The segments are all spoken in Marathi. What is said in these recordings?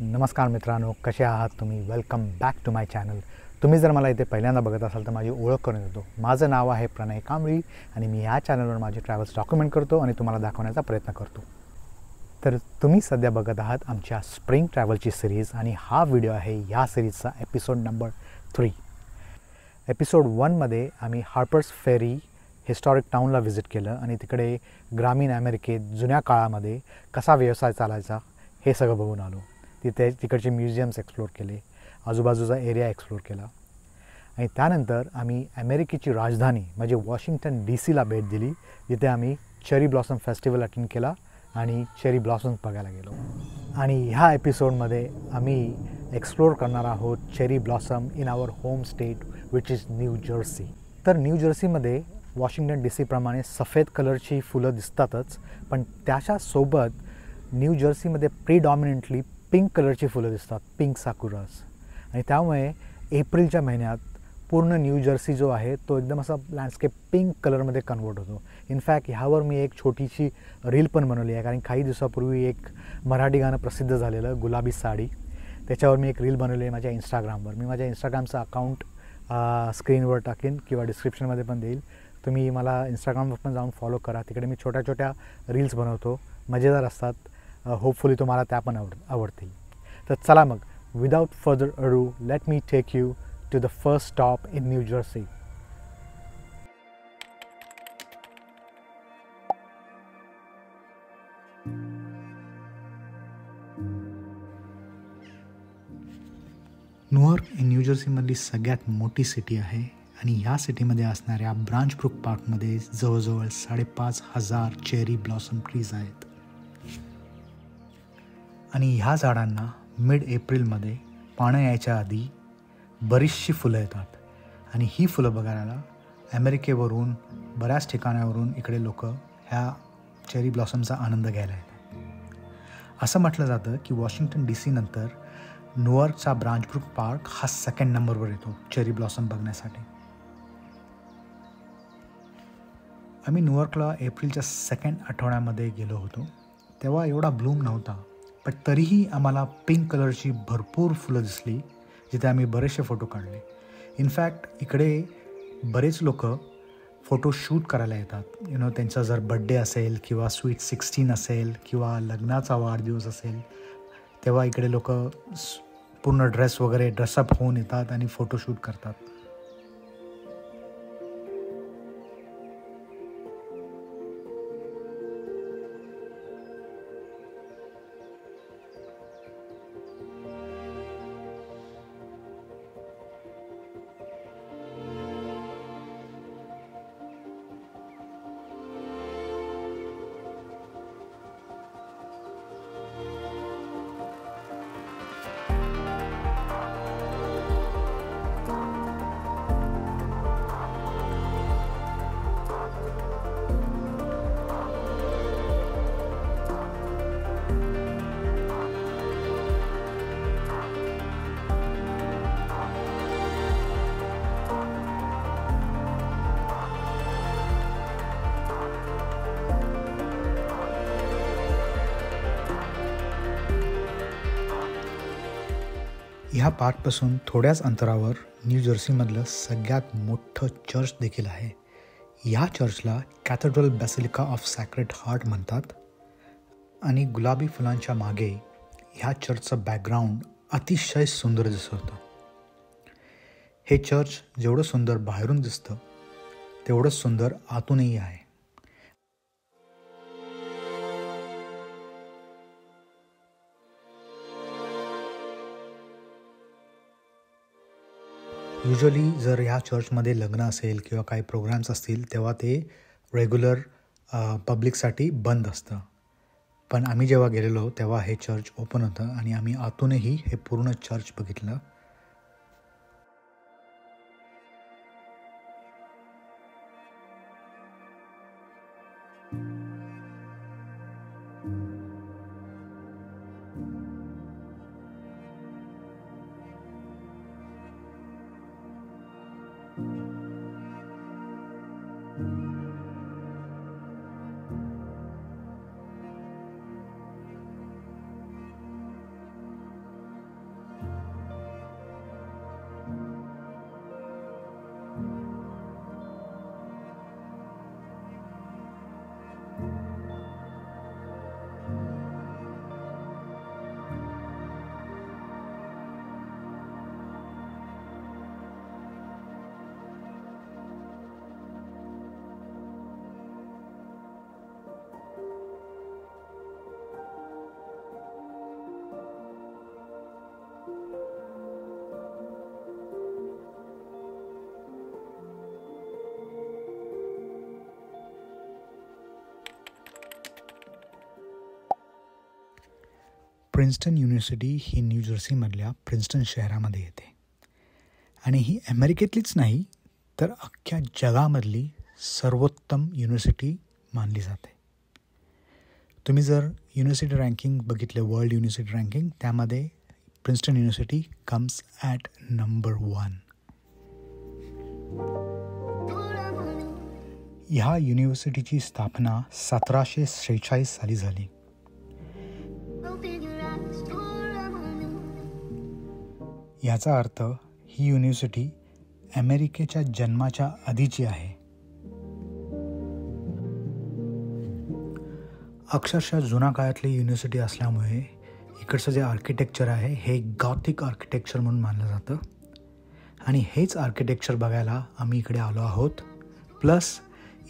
नमस्कार मित्रांनो, कसे आहात तुम्ही? Welcome back to my channel. तुम्ही जर मला इथे पहिल्यांदा बघत असाल तर माझी ओळख करून देतो. माझं नाव आहे प्रणय कांबळी आणि मी या चॅनलवर माझे ट्रॅव्हल्स डॉक्युमेंट करतो आणि तुम्हाला दाखवण्याचा प्रयत्न करतो. तर तुम्ही सध्या बघत आहात आमच्या स्प्रिंग ट्रॅव्हलची सिरीज आणि हा व्हिडिओ आहे या सिरीजचा एपिसोड नंबर 3. एपिसोड 1मध्ये आम्ही हार्पर्स फेरी हिस्टॉरिक टाऊनला व्हिजिट केलं आणि तिकडे ग्रामीण अमेरिकेत जुन्या काळामध्ये कसा व्यवसाय चालायचा हे सगळं बघून आलो. तिकडचे म्युझियम्स एक्सप्लोर केले, आजूबाजूचा एरिया एक्सप्लोर केला आणि त्यानंतर आम्ही अमेरिकेची राजधानी म्हणजे वॉशिंग्टन DC भेट दिली, जिथे आम्ही चेरी ब्लॉसम फेस्टिवल अटेंड केला आणि चेरी ब्लॉसम्स बघायला गेलो. आणि ह्या एपिसोडमध्ये आम्ही एक्सप्लोर करणार आहोत cherry blossom in our home state which is New Jersey. तर न्यू जर्सीमध्ये वॉशिंग्टन DC प्रमाणे सफेद कलरची फुलं दिसतातच, पण त्याच्यासोबत न्यू जर्सीमध्ये प्रिडॉमिनंटली पिंक कलरची फुलं दिसतात, पिंक साकुरास. आणि त्यामुळे एप्रिलच्या महिन्यात पूर्ण न्यू जर्सी जो आहे तो एकदम असा लँडस्केप पिंक कलरमध्ये कन्वर्ट होतो. इनफॅक्ट ह्यावर मी एक छोटीशी रील पण बनवली आहे, कारण काही दिवसापूर्वी एक मराठी गाणं प्रसिद्ध झालेलं गुलाबी साडी, त्याच्यावर मी एक रील बनवली आहे माझ्या इंस्टाग्रामवर. मी माझ्या इंस्टाग्रामचं अकाउंट स्क्रीनवर टाकेन किंवा डिस्क्रिप्शनमध्ये पण देईल. तुम्ही मला इंस्टाग्रामवर पण जाऊन फॉलो करा. तिकडे मी छोट्या छोट्या रील्स बनवतो, मजेदार असतात. होपफुली तुम्हाला त्या पण आवडतील. तर चला मग, without further ado, let me take you to the first stop in New Jersey. New York ही न्यू जर्सीमधली सगळ्यात मोठी सिटी आहे आणि ह्या सिटीमध्ये असणाऱ्या ब्रांच ब्रुक पार्कमध्ये जवळजवळ 5,500 चेरी ब्लॉसम ट्रीज आहेत. आणि ह्या झाडांना मिड एप्रिलमध्ये पानं यायच्या आधी बरीचशी फुलं येतात आणि ही फुलं बघायला अमेरिकेवरून बऱ्याच ठिकाणावरून इकडे लोक ह्या चेरी ब्लॉसमचा आनंद घ्यायला येतात. असं म्हटलं जातं की वॉशिंग्टन DC नंतर न्यूयॉर्कचा ब्रांच ब्रुक पार्क हा 2nd नंबरवर येतो चेरी ब्लॉसम बघण्यासाठी. आम्ही न्यूयॉर्कला एप्रिलच्या 2nd आठवड्यामध्ये गेलो होतो. तेव्हा एवढा ब्लूम नव्हता, पण तरीही आम्हाला पिंक कलरची भरपूर फुलं दिसली, जिथे आम्ही बरेचसे फोटो काढले. इनफॅक्ट इकडे बरेच लोक फोटो शूट करायला येतात. त्यांचा जर बड्डे असेल किंवा स्वीट 16 असेल किंवा लग्नाचा वाढदिवस असेल, तेव्हा इकडे लोक पूर्ण ड्रेस वगैरे ड्रेसअप होऊन येतात आणि फोटोशूट करतात. ह्या पार्कपासून थोड्याच अंतरावर न्यू जर्सीमधलं सगळ्यात मोठं चर्च देखील आहे. ह्या चर्चला cathedral basilica of sacred heart म्हणतात आणि गुलाबी फुलांच्या मागे ह्या चर्चचं बॅकग्राऊंड अतिशय सुंदर दिसत होतं. हे चर्च जेवढं सुंदर बाहेरून दिसतं तेवढंच सुंदर आतूनही आहे. युजली जर ह्या चर्चमध्ये लग्न असेल किंवा काही प्रोग्राम्स असतील तेव्हा ते रेग्युलर पब्लिकसाठी बंद असतं. पण आम्ही जेव्हा गेलेलो तेव्हा हे चर्च ओपन होतं आणि आम्ही आतूनही हे पूर्ण चर्च बघितलं. प्रिन्स्टन युनिव्हर्सिटी ही न्यू जर्सीमधल्या प्रिन्स्टन शहरामध्ये येते आणि ही अमेरिकेतलीच नाही तर अख्ख्या जगामधली सर्वोत्तम युनिव्हर्सिटी मानली जाते. तुम्ही जर युनिव्हर्सिटी रँकिंग बघितले, वर्ल्ड युनिव्हर्सिटी रँकिंग, त्यामध्ये Princeton university comes at number 1. ह्या युनिव्हर्सिटीची स्थापना 1746 साली झाली. याचा अर्थ ही युनिव्हर्सिटी अमेरिकेच्या जन्माच्या आधीची आहे. अक्षरशः जुना काळातली युनिव्हर्सिटी असल्यामुळे इकडचं जे आर्किटेक्चर आहे हे गॉथिक आर्किटेक्चर म्हणून मानलं जातं आणि हेच आर्किटेक्चर बघायला आम्ही इकडे आलो आहोत. प्लस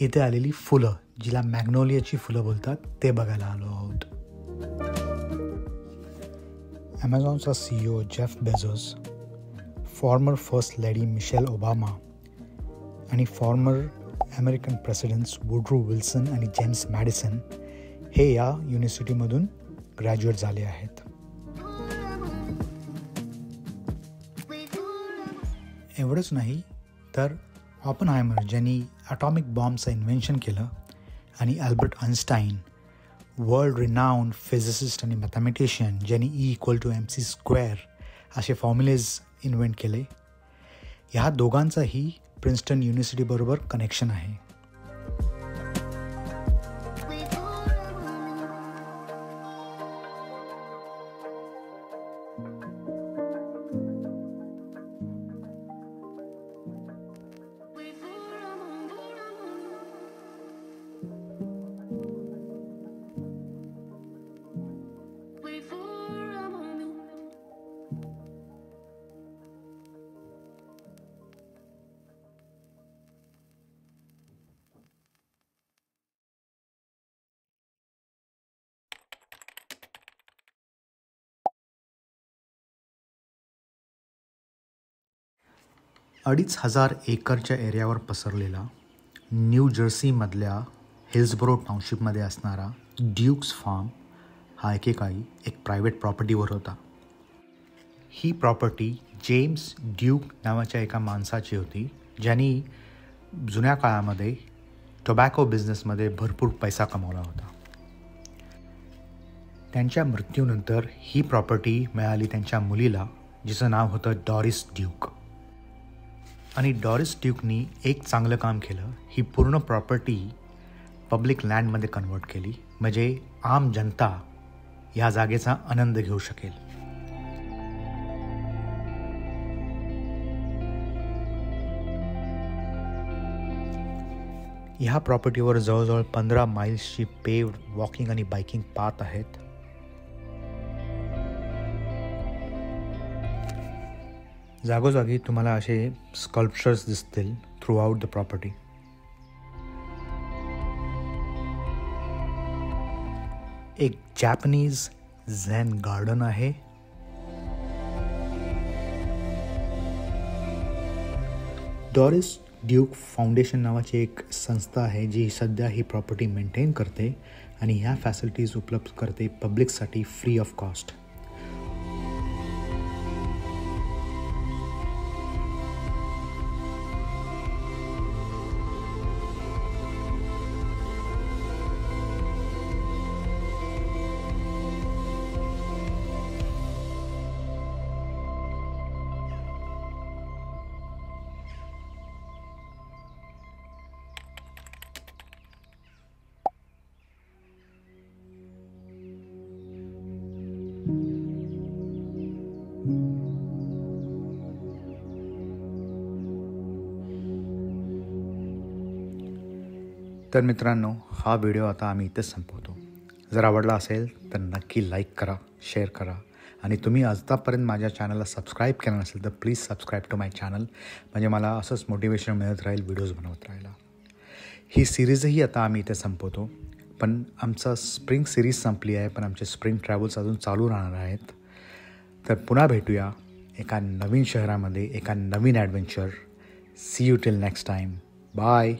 इथे आलेली फुलं, जिला मॅग्नोलियाची फुलं बोलतात, ते बघायला आलो आहोत. ॲमेझॉनचा CEO Jeff Bezos, former first lady Michelle Obama आणि former American presidents Woodrow Wilson आणि जेम्स मॅडिसन हे या युनिव्हर्सिटीमधून ग्रॅज्युएट झाले आहेत. एवढंच नाही तर ऑपनहायमर, ज्यांनी ॲटॉमिक बॉम्बचं इन्व्हेन्शन केलं, आणि Albert Einstein, world renowned physicist आणि मॅथमॅटिशियन, ज्यांनी E=mc² असे फॉर्म्युलेज इन्व्हेंट केले, ह्या दोघांचाही प्रिन्स्टन युनिव्हर्सिटीबरोबर कनेक्शन आहे. अडीच 2,500 एकरच्या एरियावर पसरलेला न्यू जर्सीमधल्या हिल्सबरो टाउनशिपमध्ये असणारा ड्यूक्स फार्म हा एकेकाळी एक प्रायव्हेट प्रॉपर्टीवर होता. ही प्रॉपर्टी जेम्स ड्यूक नावाच्या एका माणसाची होती, ज्यांनी जुन्या काळामध्ये टोबॅको बिझनेसमध्ये भरपूर पैसा कमावला होता. त्यांच्या मृत्यूनंतर ही प्रॉपर्टी मिळाली त्यांच्या मुलीला, जिचं नाव होतं डॉरिस ड्यूक. आणि डॉरिस ड्यूकनी एक चांगलं काम केलं, ही पूर्ण प्रॉपर्टी पब्लिक लँडमध्ये कन्वर्ट केली, म्हणजे आम जनता ह्या जागेचा आनंद घेऊ शकेल. ह्या प्रॉपर्टीवर जवळजवळ 15 माइल्सची पेव्ड वॉकिंग आणि बायकिंग पाथ आहेत. जागोजागी तुम्हाला असे स्कल्पचर्स दिसतील थ्रू आउट द प्रॉपर्टी. एक जॅपनीज झेन गार्डन आहे. डॉरिस ड्यूक फाउंडेशन नावाची एक संस्था आहे जी सध्या ही प्रॉपर्टी मेंटेन करते आणि ह्या फॅसिलिटीज उपलब्ध करते पब्लिकसाठी फ्री ऑफ कॉस्ट. तर मित्रांनो, हा व्हिडिओ आता आम्ही इथेच संपवतो. जर आवडला असेल तर नक्की लाईक करा, शेअर करा, आणि तुम्ही आतापर्यंत माझ्या चॅनलला सबस्क्राईब केलं नसेल तर please subscribe to my channel, म्हणजे मला असंच मोटिवेशन मिळत राहील व्हिडिओज बनवत राहायला. ही सिरीजही आता आम्ही इथे संपवतो, पण आमचा स्प्रिंग सिरीज संपली आहे, पण आमचे स्प्रिंग ट्रॅव्हल्स अजून चालू राहणार आहेत. तर पुन्हा भेटूया एका नवीन शहरामध्ये, एका नवीन adventure. See you till next time. Bye.